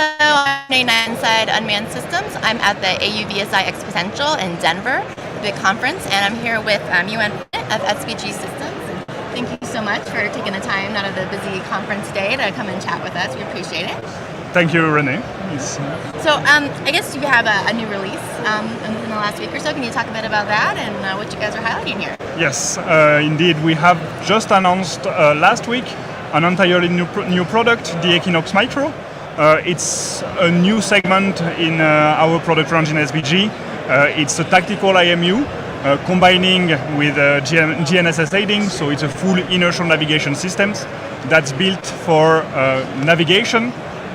Hello, I'm Plénet inside Unmanned Systems. I'm at the AUVSI Xponential in Denver, the big conference, and I'm here with Yoann Plénet of SBG Systems. And thank you so much for taking the time out of the busy conference day to come and chat with us. We appreciate it. Thank you, Renee. So I guess you have a new release in the last week or so. Can you talk a bit about that and what you guys are highlighting here? Yes, indeed. We have just announced last week an entirely new product, the Equinox Micro. It's a new segment in our product range in SBG. It's a tactical IMU combining with GNSS aiding, so it's a full inertial navigation system that's built for navigation,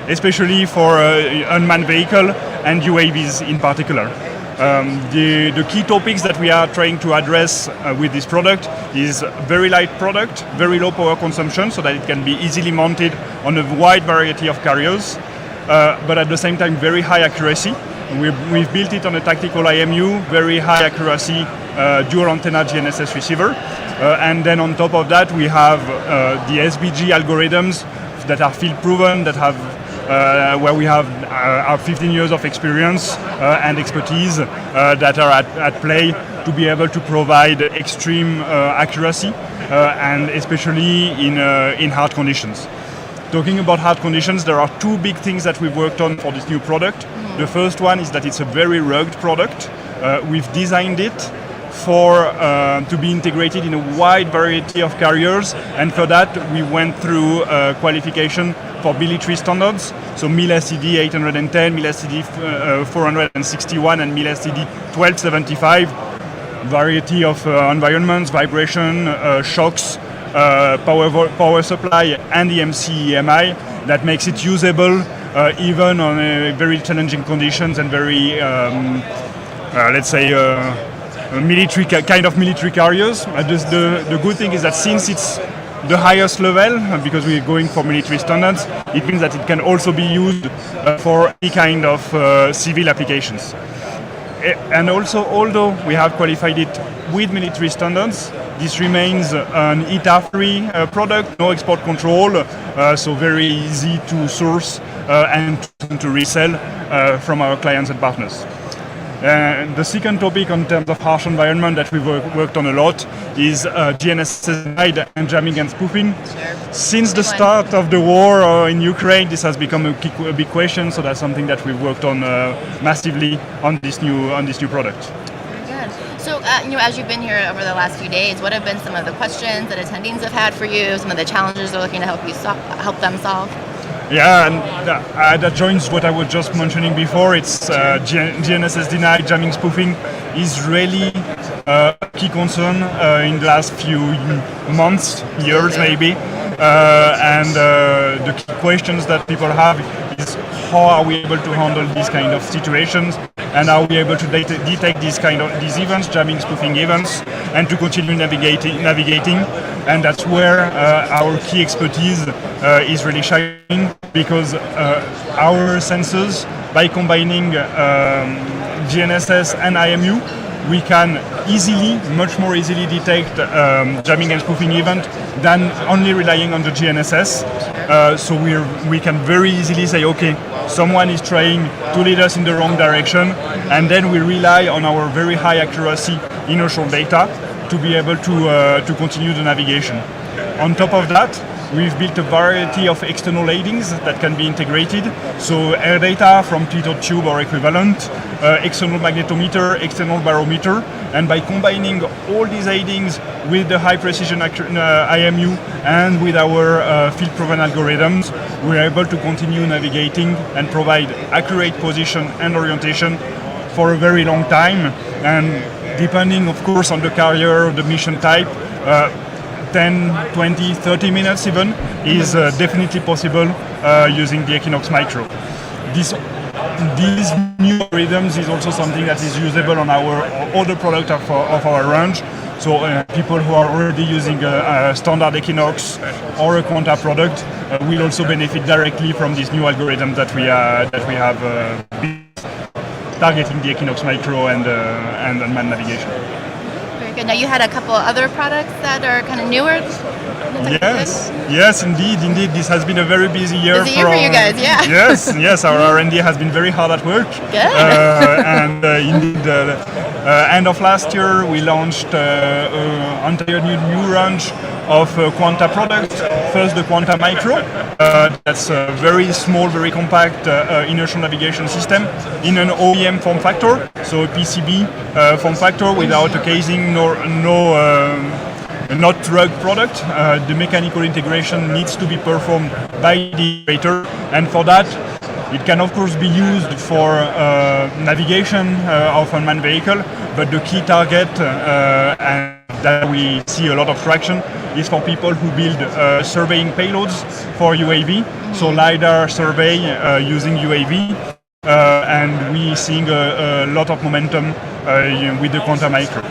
especially for unmanned vehicle and UAVs in particular. The key topics that we are trying to address with this product is very light product, very low power consumption, so that it can be easily mounted on a wide variety of carriers, but at the same time very high accuracy. We've built it on a tactical IMU, very high accuracy dual antenna GNSS receiver, and then on top of that we have the SBG algorithms that are field proven, that have where we have our 15 years of experience and expertise that are at play to be able to provide extreme accuracy and especially in hard conditions. Talking about hard conditions, there are two big things that we've worked on for this new product. Mm-hmm. The first one is that it's a very rugged product. We've designed it to be integrated in a wide variety of carriers, and for that we went through qualification for military standards, so MIL-STD 810, MIL-STD 461 and MIL-STD 1275, variety of environments, vibration, shocks, power supply and EMC EMI that makes it usable even on very challenging conditions and very let's say military carriers. The good thing is that since it's the highest level, because we're going for military standards, it means that it can also be used for any kind of civil applications. And also, although we have qualified it with military standards, this remains an ITA-free product, no export control, so very easy to source and to resell from our clients and partners. The second topic in terms of harsh environment that we've worked on a lot is GNSS denied and jamming and spoofing. Since the start of the war in Ukraine, this has become a big question, so that's something that we've worked on massively on this new product. Very good. So, as you've been here over the last few days, what have been some of the questions that attendees have had for you, some of the challenges they're looking to help them solve? Yeah, and that joins what I was just mentioning before. It's GNSS denied, jamming, spoofing is really a key concern in the last few months, years maybe. And the key questions that people have is how are we able to handle these kind of situations, and are we able to detect these events, jamming, spoofing events, and to continue navigating. And that's where our key expertise is really shining, because our sensors, by combining GNSS and IMU, we can much more easily detect jamming and spoofing event than only relying on the GNSS. So we can very easily say, okay, someone is trying to lead us in the wrong direction, and then we rely on our very high accuracy inertial data to be able to continue the navigation. On top of that, we've built a variety of external aidings that can be integrated. So air data from pitot tube or equivalent, external magnetometer, external barometer, and by combining all these aidings with the high precision IMU and with our field proven algorithms, we're able to continue navigating and provide accurate position and orientation for a very long time. And depending, of course, on the carrier, the mission type, 10, 20, 30 minutes even is definitely possible using the Equinox Micro. These new algorithms is also something that is usable on our other product of our range. So people who are already using a standard Equinox or a Quanta product will also benefit directly from this new algorithm that we have built, targeting the Equinox Micro and unmanned navigation. Very good. Now you had a couple other products that are kind of newer. Yes, indeed. This has been a very busy year. Busy year for you guys, yeah. Yes. Our R&D has been very hard at work. Good. Indeed, end of last year we launched an entire new range of Quanta products. First, the Quanta Micro. That's a very small, very compact inertial navigation system in an OEM form factor, so a PCB form factor without a casing, not drug product. The mechanical integration needs to be performed by the integrator, and for that it can of course be used for navigation of unmanned vehicle, but the key target and that we see a lot of traction is for people who build surveying payloads for UAV, so LiDAR survey using UAV, and we seeing a lot of momentum with the Quanta Micro.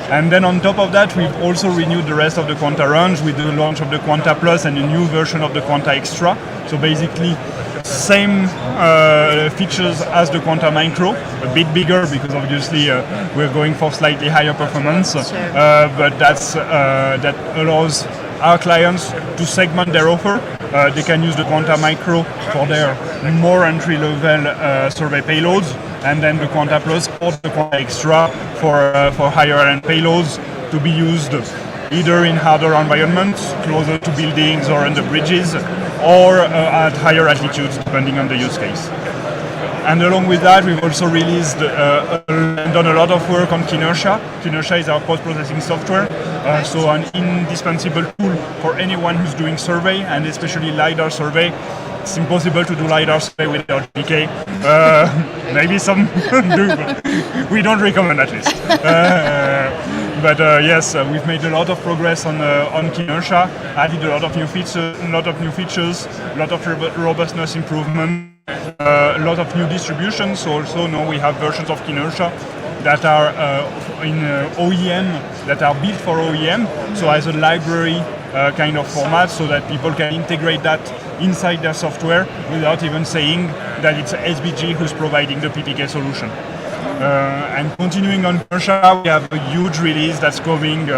And then on top of that, we've also renewed the rest of the Quanta range with the launch of the Quanta Plus and a new version of the Quanta Extra. So basically, same features as the Quanta Micro, a bit bigger because obviously we're going for slightly higher performance. Sure. But that allows our clients to segment their offer. They can use the Quanta Micro for their more entry-level survey payloads, and then the Quanta Plus or the Quanta Extra for higher-end payloads to be used either in harder environments, closer to buildings or under bridges, or at higher altitudes, depending on the use case. And along with that, we've also released and done a lot of work on Kinersha. Kinersha is our post-processing software, so an indispensable tool for anyone who's doing survey, and especially LiDAR survey. It's impossible to do LiDAR survey without PK. Maybe some do, but we don't recommend at least. But yes, we've made a lot of progress on Kinersha. Added a lot of new features, a lot of robustness improvement, a lot of new distributions. Also, now we have versions of Kinersha that are in OEM, that are built for OEM, so as a library kind of format, so that people can integrate that inside their software without even saying that it's SBG who's providing the PTK solution. And continuing on Kinersha, we have a huge release that's coming,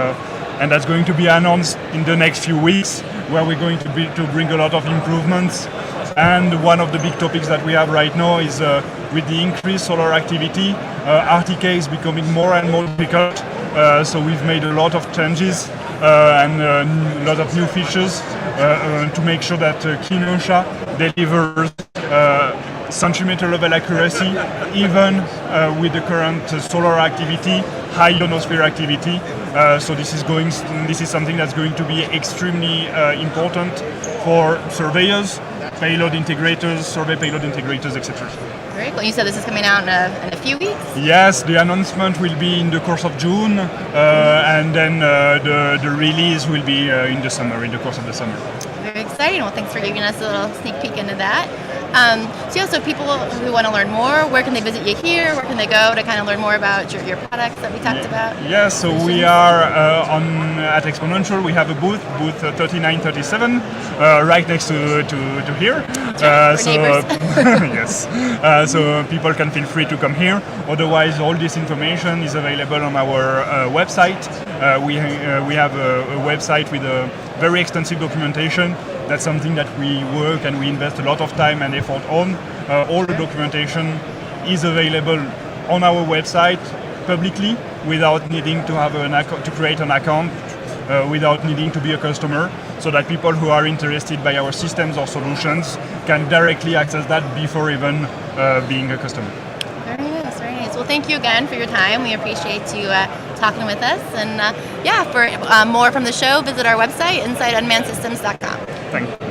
and that's going to be announced in the next few weeks, where we're going to bring a lot of improvements. And one of the big topics that we have right now is with the increased solar activity, RTK is becoming more and more difficult. So we've made a lot of changes and a lot of new features to make sure that Kinersha delivers centimeter level accuracy, even with the current solar activity, high ionosphere activity. So this is something that's going to be extremely important for surveyors, payload integrators, survey payload integrators, etc. Very cool. You said this is coming out in a few weeks? Yes, the announcement will be in the course of June, and then the release will be in the course of the summer. Very exciting. Well, thanks for giving us a little sneak peek into that. So people who want to learn more, where can they visit you here? Where can they go to kind of learn more about your products that we talked about? Yes, so we are at Xponential. We have a booth 3937, right next to here. Neighbors. Yes. So people can feel free to come here. Otherwise, all this information is available on our website. We have a website with a very extensive documentation. That's something that we work and we invest a lot of time and effort on. All the documentation is available on our website publicly without needing to have to create an account, without needing to be a customer, so that people who are interested by our systems or solutions can directly access that before even being a customer. Very nice, very nice. Well, thank you again for your time. We appreciate you talking with us. And for more from the show, visit our website, InsideUnmannedSystems.com. Thank you.